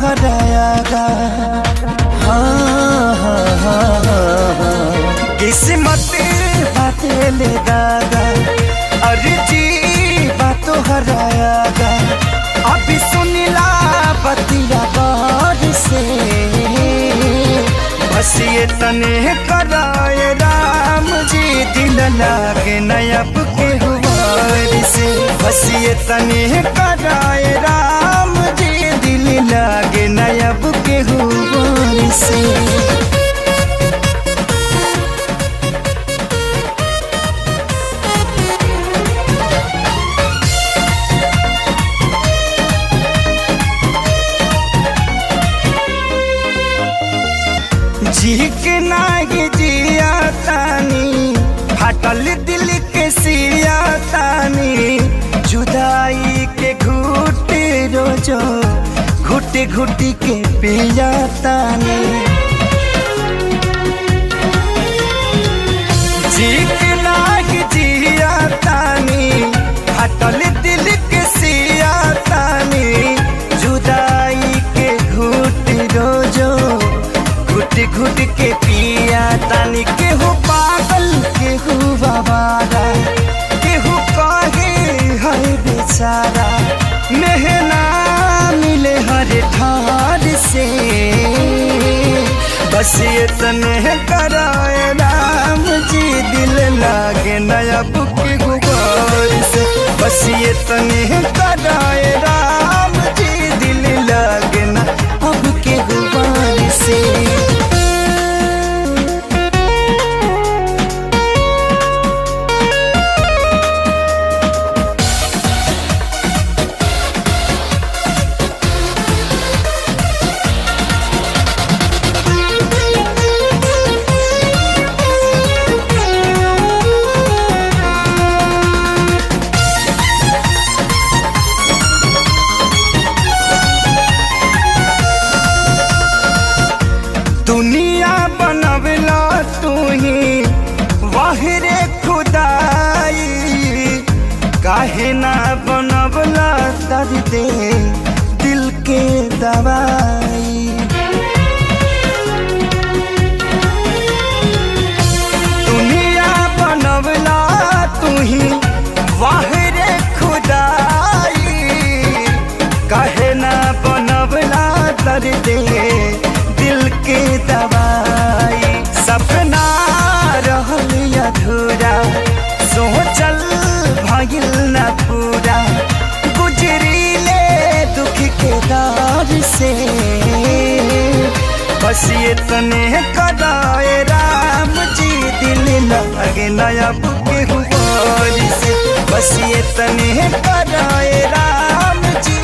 हरायागा। हाँ हाँ हाँ हाँ किस्मत बातें ले दागा, अरे जी बात हरायागा। अभी सुनिला बतिया बार से, बस ये तने कराए राम जी दिल लागे नयब के हुआर से। बस ये तने कराए राम जी दिल लागे नयब के हुआर से। जी के नागी जिया तानी, फाटल दिल के सिया तानी। जुदाई के घुट रोजो घुटी घुटी के पिया तानी। जी के नागी जिया तानी, फाटल दिल के सिया तानी। जुदाई के घुट रोजो घुट घुट के पिया तानी। केहू पागल केहू बाबारा, केहू कहे है बेचारा। मेहना मिले हर ठार से, बस ये तने कराए राम जी दिल लागे नयब के गुबार से। बस ये तने कराए राम जी दिल लागे ना अब के गुबार से। दुनिया बनवला तू ही वाहिरे खुदाई, काहे ना बनवला दर्द दिल के दवाई। दुनिया बनवला तू ही वाहिरे खुदाई, काहे ना बनवला दर्द दिल के दवाई। सपना रहल अधूरा, सोचल भइल न पूरा। गुजरीले दुख के दौर से, बस ये तने कराए राम जी दिल लागे नयब के हुआर से। बस ये तने कराए राम जी